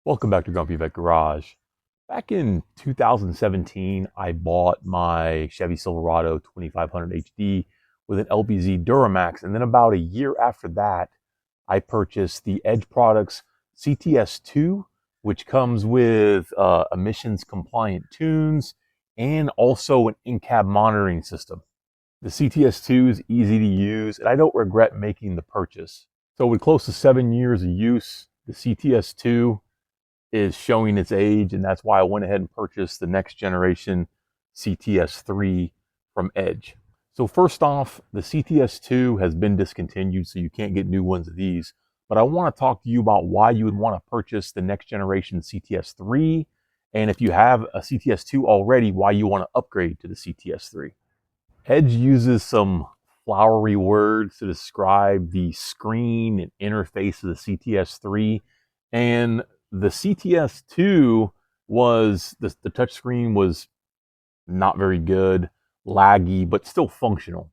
Welcome back to Grumpy Vet Garage. Back in 2017, I bought my Chevy Silverado 2500 HD with an LBZ Duramax, and then about a year after that, I purchased the Edge Products CTS2, which comes with emissions compliant tunes and also an in-cab monitoring system. The CTS2 is easy to use, and I don't regret making the purchase. So with close to 7 years of use, the CTS2 is showing its age, and that's why I went ahead and purchased the next generation CTS3 from Edge. So first off, the CTS2 has been discontinued, so you can't get new ones of these. But I want to talk to you about why you would want to purchase the next generation CTS3, and if you have a CTS2 already, why you want to upgrade to the CTS3. Edge uses some flowery words to describe the screen and interface of the CTS3, and the CTS2 was, the touchscreen was not very good, laggy, but still functional.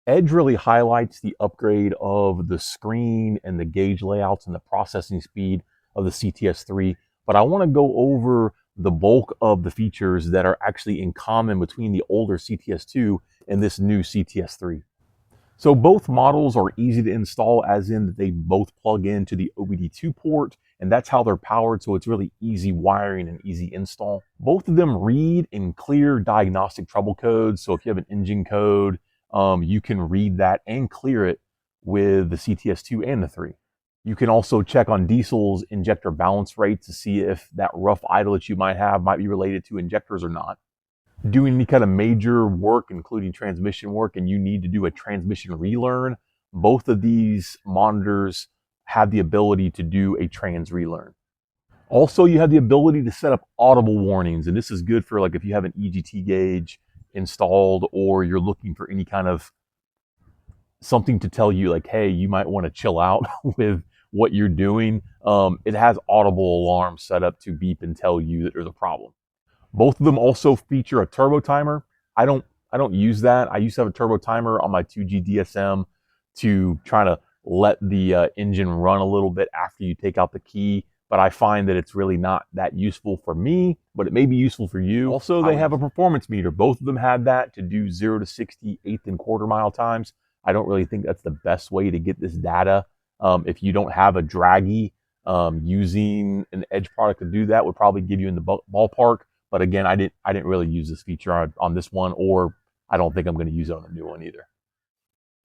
Edge really highlights the upgrade of the screen and the gauge layouts and the processing speed of the CTS3, but I want to go over the bulk of the features that are actually in common between the older CTS2 and this new CTS3. So both models are easy to install, as in that they both plug into the OBD2 port, and that's how they're powered, so it's really easy wiring and easy install. Both of them read and clear diagnostic trouble codes, so if you have an engine code, you can read that and clear it with the CTS2 and the 3. You can also check on diesel's injector balance rate to see if that rough idle that you might have might be related to injectors or not. Doing any kind of major work, including transmission work, and you need to do a transmission relearn, both of these monitors have the ability to do a trans relearn. Also, you have the ability to set up audible warnings, and this is good for like if you have an EGT gauge installed or you're looking for any kind of something to tell you like, hey, you might want to chill out with what you're doing. It has audible alarms set up to beep and tell you that there's a problem. Both of them also feature a turbo timer. I don't use that. I used to have a turbo timer on my 2G DSM to try to let the engine run a little bit after you take out the key, but I find that it's really not that useful for me, but it may be useful for you. Also, they have a performance meter. Both of them had that to do 0 to 60 eighth and quarter mile times. I don't really think that's the best way to get this data. If you don't have a draggy, using an Edge product to do that would probably give you in the ballpark. But again, I didn't really use this feature on this one, or I don't think I'm going to use it on a new one either.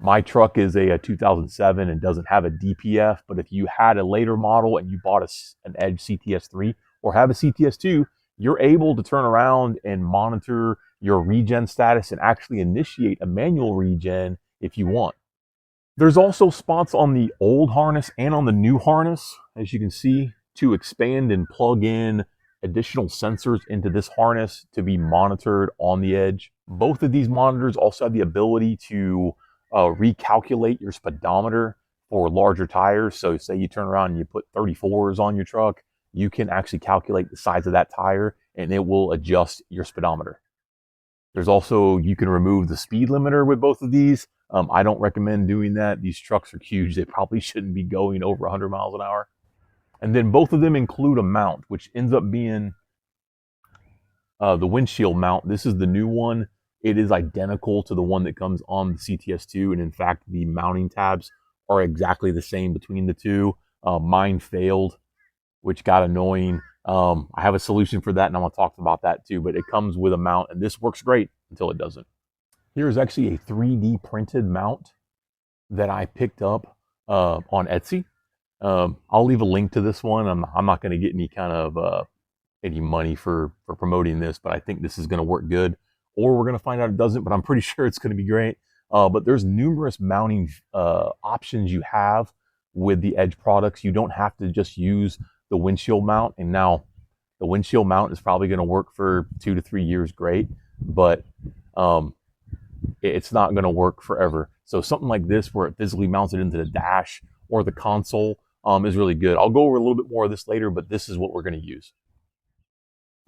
My truck is a 2007 and doesn't have a DPF, but if you had a later model and you bought an Edge CTS3 or have a CTS2, you're able to turn around and monitor your regen status and actually initiate a manual regen if you want. There's also spots on the old harness and on the new harness, as you can see, to expand and plug in additional sensors into this harness to be monitored on the Edge. Both of these monitors also have the ability to recalculate your speedometer for larger tires. So say you turn around and you put 34s on your truck, you can actually calculate the size of that tire and it will adjust your speedometer. There's also, you can remove the speed limiter with both of these. I don't recommend doing that. These trucks are huge. They probably shouldn't be going over 100 miles an hour. And then both of them include a mount, which ends up being the windshield mount. This is the new one. It is identical to the one that comes on the CTS2. And in fact, the mounting tabs are exactly the same between the two. Mine failed, which got annoying. I have a solution for that, and I'm going to talk about that too. But it comes with a mount, and this works great until it doesn't. Here is actually a 3D printed mount that I picked up on Etsy. I'll leave a link to this one. I'm not going to get any kind of any money for promoting this, but I think this is going to work good. Or we're going to find out it doesn't, but I'm pretty sure it's going to be great. But there's numerous mounting options you have with the Edge products. You don't have to just use the windshield mount. And now the windshield mount is probably going to work for 2 to 3 years great, but it's not going to work forever. So something like this where it physically mounts it into the dash or the console is really good. I'll go over a little bit more of this later, but this is what we're going to use.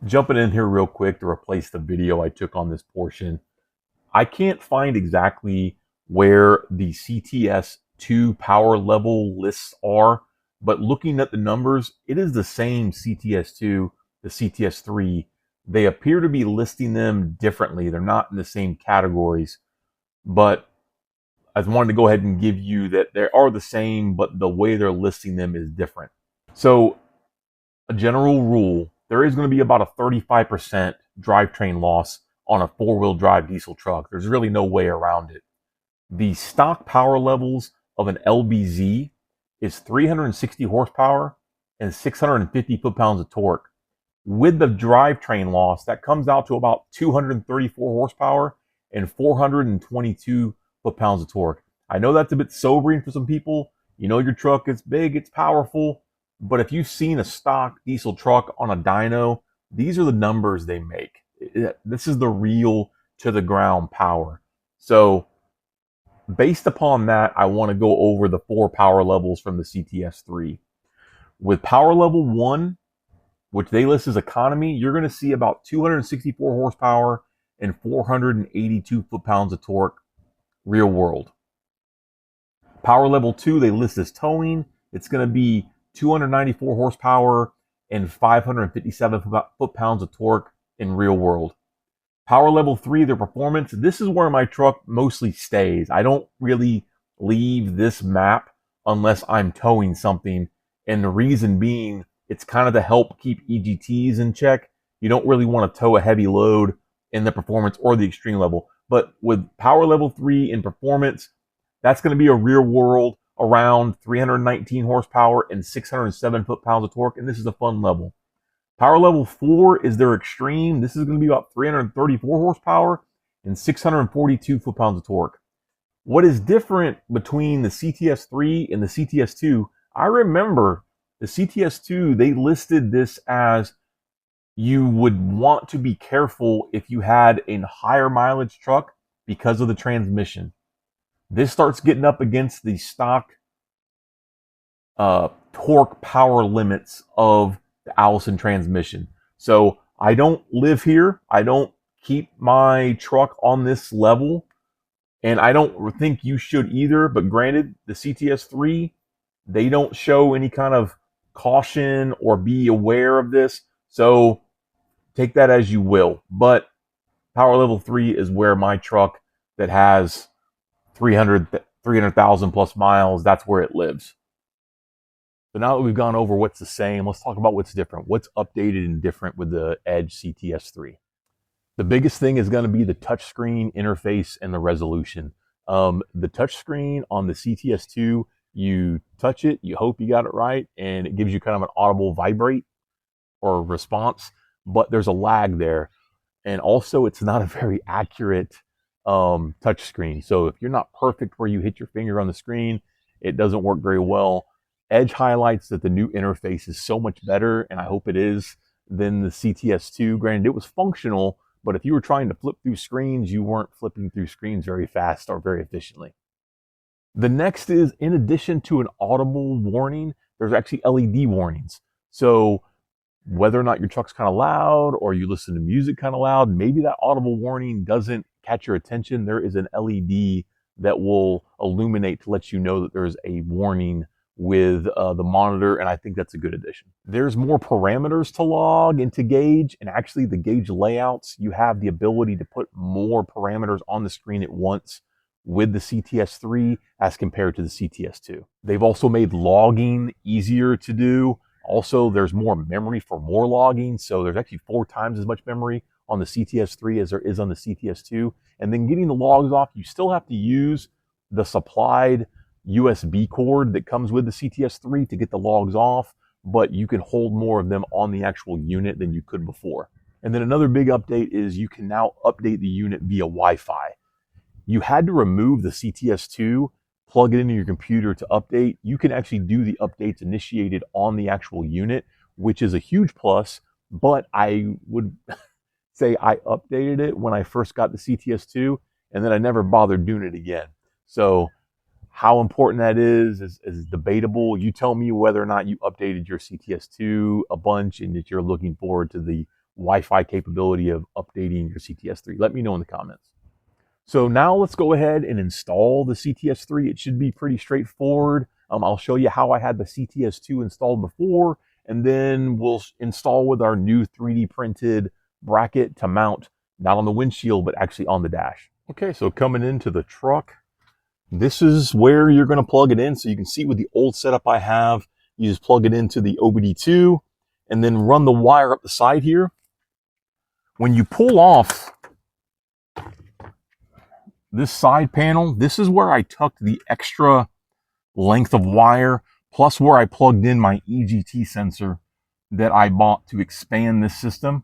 Jumping in here real quick to replace the video I took on this portion. I can't find exactly where the CTS2 power level lists are but looking at the numbers, it is the same CTS2, the CTS3. They appear to be listing them differently. They're not in the same categories, but I just wanted to go ahead and give you that they are the same, but the way they're listing them is different. So a general rule, there is going to be about a 35% drivetrain loss on a four-wheel drive diesel truck. There's really no way around it. The stock power levels of an LBZ is 360 horsepower and 650 foot-pounds of torque. With the drivetrain loss, that comes out to about 234 horsepower and 422 foot-pounds of torque. I know that's a bit sobering for some people. You know your truck is big, it's powerful, but if you've seen a stock diesel truck on a dyno, these are the numbers they make. This is the real to the ground power. So based upon that, I want to go over the 4 power levels from the CTS3. With power level 1, which they list as economy, you're going to see about 264 horsepower and 482 foot-pounds of torque real world. Power level 2, they list as towing. It's going to be 294 horsepower and 557 foot-pounds of torque in real world. Power level 3, their performance. This is where my truck mostly stays. I don't really leave this map unless I'm towing something. And the reason being, it's kind of to help keep EGTs in check. You don't really want to tow a heavy load in the performance or the extreme level. But with power level 3 in performance, that's going to be a rear world around 319 horsepower and 607 foot-pounds of torque. And this is a fun level. Power level 4 is their extreme. This is going to be about 334 horsepower and 642 foot-pounds of torque. What is different between the CTS3 and the CTS2, I remember the CTS2, they listed this as you would want to be careful if you had a higher mileage truck because of the transmission. This starts getting up against the stock torque power limits of the Allison transmission. So I don't live here. I don't keep my truck on this level. And I don't think you should either. But granted, the CTS3, they don't show any kind of caution or be aware of this. So take that as you will. But power level 3 is where my truck that has 300,000 plus miles, that's where it lives. So now that we've gone over what's the same, let's talk about what's different. What's updated and different with the Edge CTS3? The biggest thing is going to be the touchscreen interface and the resolution. The touchscreen on the CTS2, you touch it, you hope you got it right, and it gives you kind of an audible vibrate or response, but there's a lag there. And also, it's not a very accurate touchscreen. So if you're not perfect where you hit your finger on the screen, it doesn't work very well. Edge highlights that the new interface is so much better, and I hope it is, than the CTS2. Granted, it was functional, but if you were trying to flip through screens, you weren't flipping through screens very fast or very efficiently. The next is, in addition to an audible warning, there's actually LED warnings. So whether or not your truck's kind of loud or you listen to music kind of loud, maybe that audible warning doesn't catch your attention. There is an LED that will illuminate to let you know that there's a warning with the monitor, and I think that's a good addition. There's more parameters to log into Gauge, and actually the Gauge layouts, you have the ability to put more parameters on the screen at once with the CTS3 as compared to the CTS2. They've also made logging easier to do. Also, there's more memory for more logging, so there's actually 4 times as much memory on the CTS3 as there is on the CTS2. And then getting the logs off, you still have to use the supplied USB cord that comes with the CTS3 to get the logs off, but you can hold more of them on the actual unit than you could before. And then another big update is you can now update the unit via Wi-Fi. You had to remove the CTS2, plug it into your computer to update. You can actually do the updates initiated on the actual unit, which is a huge plus, but I would say I updated it when I first got the CTS2, and then I never bothered doing it again. So how important that is debatable. You tell me whether or not you updated your CTS2 a bunch and that you're looking forward to the Wi-Fi capability of updating your CTS3. Let me know in the comments. So now let's go ahead and install the CTS3. It should be pretty straightforward. I'll show you how I had the CTS2 installed before, and then we'll install with our new 3D printed bracket to mount not on the windshield, but actually on the dash. Okay, so coming into the truck, this is where you're going to plug it in. So you can see with the old setup I have, you just plug it into the OBD2 and then run the wire up the side here. When you pull off this side panel, this is where I tucked the extra length of wire, plus where I plugged in my EGT sensor that I bought to expand this system.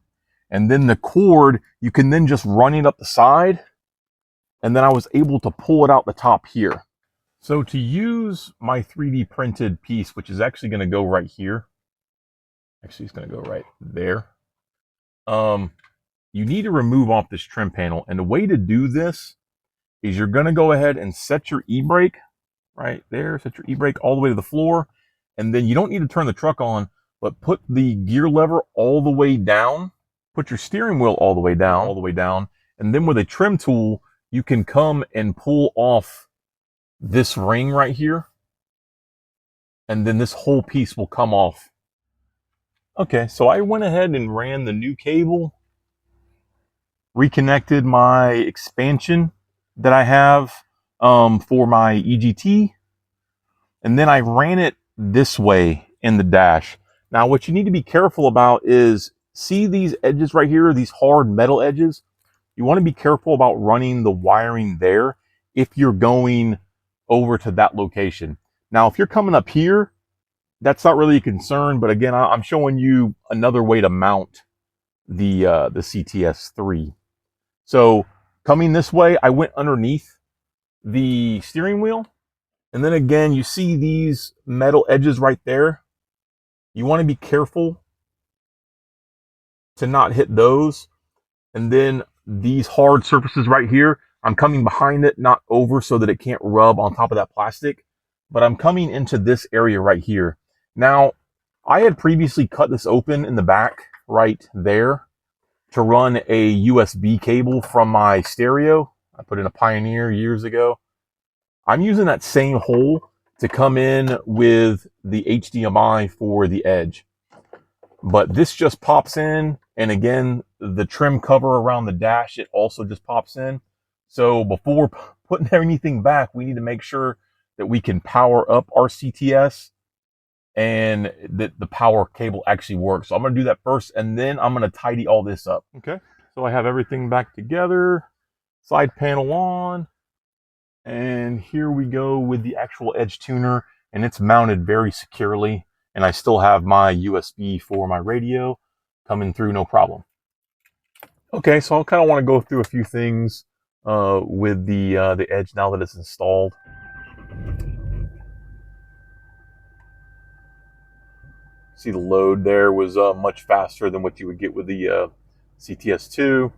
And then the cord, you can then just run it up the side. And then I was able to pull it out the top here. So to use my 3D printed piece, which is actually going to go right here. Actually, it's going to go right there. You need to remove off this trim panel. And the way to do this is you're going to go ahead and set your e-brake right there. Set your e-brake all the way to the floor. And then you don't need to turn the truck on, but put the gear lever all the way down. Put your steering wheel all the way down. And then with a trim tool, you can come and pull off this ring right here. And then this whole piece will come off. Okay, so I went ahead and ran the new cable, reconnected my expansion that I have for my EGT, and then I ran it this way in the dash. Now, what you need to be careful about is, see these edges right here, these hard metal edges? You want to be careful about running the wiring there if you're going over to that location. Now, if you're coming up here, that's not really a concern, but again, I'm showing you another way to mount the CTS3. So coming this way, I went underneath the steering wheel. And then again, you see these metal edges right there. You want to be careful to not hit those. And then these hard surfaces right here, I'm coming behind it, not over, so that it can't rub on top of that plastic. But I'm coming into this area right here. Now, I had previously cut this open in the back right there to run a USB cable from my stereo. I put in a Pioneer years ago. I'm using that same hole to come in with the HDMI for the Edge. But this just pops in, and again, the trim cover around the dash, it also just pops in. So before putting anything back, we need to make sure that we can power up our CTS and that the power cable actually works. So I'm going to do that first, and then I'm going to tidy all this up. Okay, so I have everything back together, side panel on, and here we go with the actual Edge tuner, and it's mounted very securely, and I still have my USB for my radio coming through, no problem. Okay, so I kind of want to go through a few things with the Edge now that it's installed. See, the load there was much faster than what you would get with the CTS2.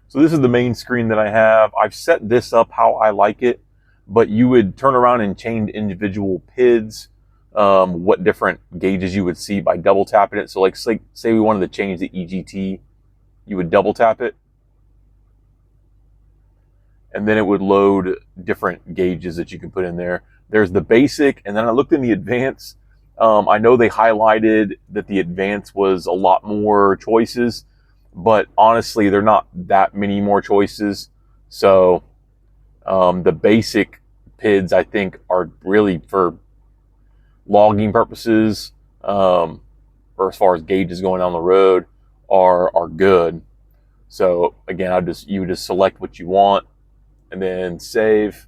So this is the main screen that I have. I've set this up how I like it, but you would turn around and change individual PIDs, what different gauges you would see by double tapping it. So like say we wanted to change the EGT, you would double tap it, and then it would load different gauges that you can put in there. There's the basic, and then I looked in the advanced. I know they highlighted that the advanced was a lot more choices, but honestly, they're not that many more choices. So the basic PIDs, I think, are really for logging purposes, or as far as gauges going down the road, are good. So again, you would just select what you want and then save.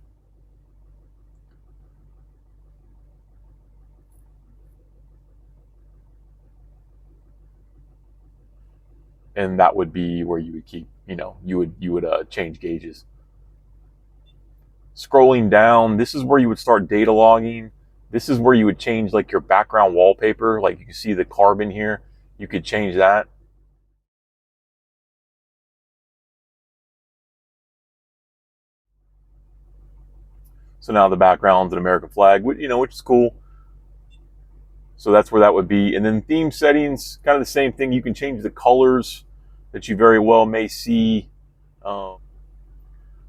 And that would be where you would keep, you would change gauges. Scrolling down, this is where you would start data logging. This is where you would change like your background wallpaper. Like you can see the carbon here. You could change that. So now the background's an American flag, which is cool. So that's where that would be. And then theme settings, kind of the same thing. You can change the colors that you very well may see.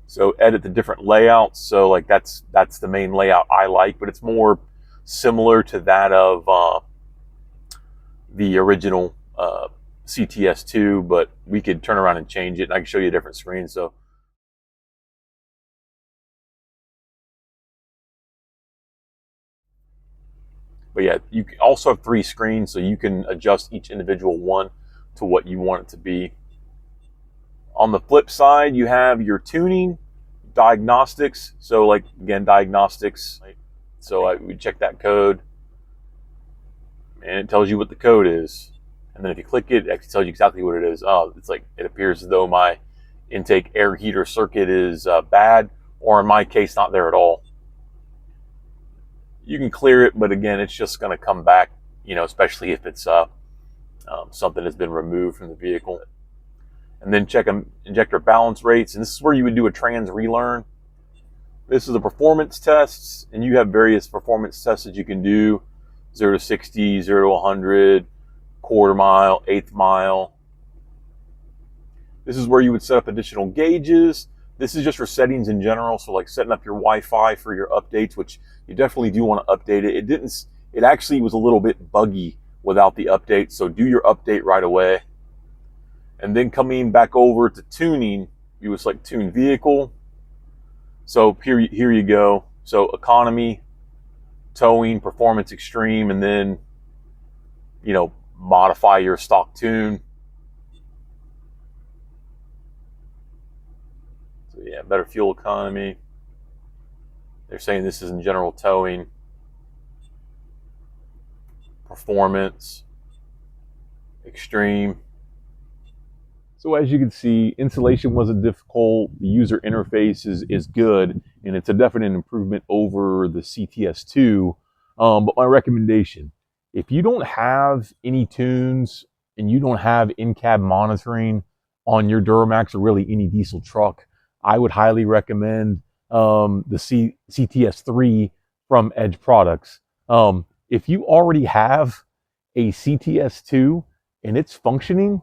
So edit the different layouts. So like that's the main layout I like, but it's more similar to that of the original CTS2, but we could turn around and change it, and I can show you a different screen. So, but yeah, you also have 3 screens, so you can adjust each individual one to what you want it to be. On the flip side, you have your tuning, diagnostics. So like again, diagnostics. So we check that code, and it tells you what the code is. And then if you click it, it actually tells you exactly what it is. Oh, it's like it appears as though my intake air heater circuit is bad, or in my case, not there at all. You can clear it, but again, it's just going to come back, especially if it's something that's been removed from the vehicle. And then check injector balance rates, and this is where you would do a trans relearn. This is a performance test, and you have various performance tests that you can do: 0 to 60, 0 to 100, quarter mile, eighth mile. This is where you would set up additional gauges. This is just for settings in general, so like setting up your Wi-Fi for your updates, which you definitely do want to update it. It actually was a little bit buggy without the update, so do your update right away. And then coming back over to tuning, you would select tune vehicle. So here you go. So economy, towing, performance extreme, and then, modify your stock tune. So yeah, better fuel economy. They're saying this is in general towing, performance, extreme. So as you can see, installation wasn't difficult. The user interface is good, and it's a definite improvement over the CTS2. But my recommendation, if you don't have any tunes and you don't have in-cab monitoring on your Duramax or really any diesel truck, I would highly recommend the CTS3 from Edge Products. If you already have a CTS2 and it's functioning,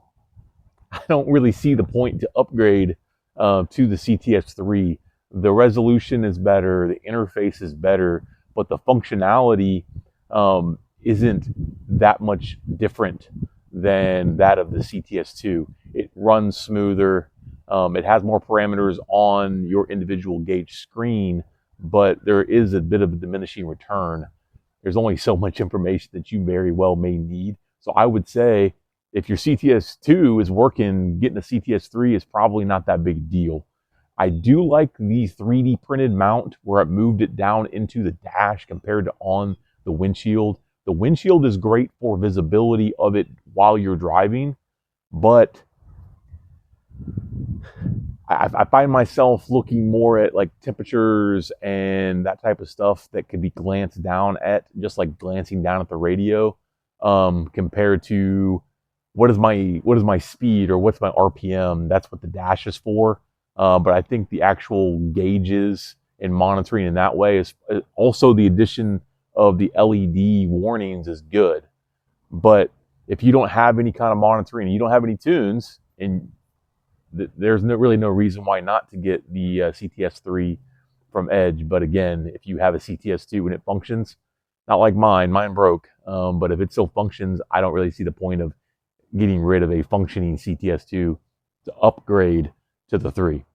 I don't really see the point to upgrade to the CTS3. The resolution is better, the interface is better, but the functionality isn't that much different than that of the CTS2. It runs smoother. It has more parameters on your individual gauge screen, but there is a bit of a diminishing return. There's only so much information that you very well may need. So I would say if your CTS2 is working, getting a CTS3 is probably not that big a deal. I do like the 3D printed mount where it moved it down into the dash compared to on the windshield. The windshield is great for visibility of it while you're driving, but I find myself looking more at like temperatures and that type of stuff that could be glanced down at, just like glancing down at the radio, compared to what is my speed or what's my RPM. That's what the dash is for. But I think the actual gauges and monitoring in that way is also the addition of the LED warnings is good. But if you don't have any kind of monitoring and you don't have any tunes, and there's really no reason why not to get the CTS3 from Edge. But again, if you have a CTS2 and it functions, not like mine broke, but if it still functions, I don't really see the point of getting rid of a functioning CTS2 to upgrade to the 3.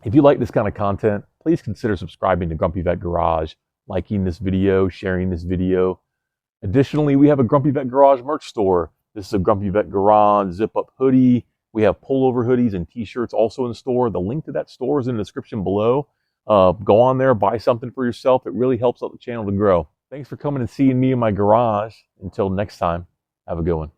If you like this kind of content, please consider subscribing to Grumpy Vet Garage, liking this video, sharing this video. Additionally, we have a Grumpy Vet Garage merch store. This is a Grumpy Vet Garage zip-up hoodie. We have pullover hoodies and t-shirts also in the store. The link to that store is in the description below. Go on there, buy something for yourself. It really helps out the channel to grow. Thanks for coming and seeing me in my garage. Until next time, have a good one.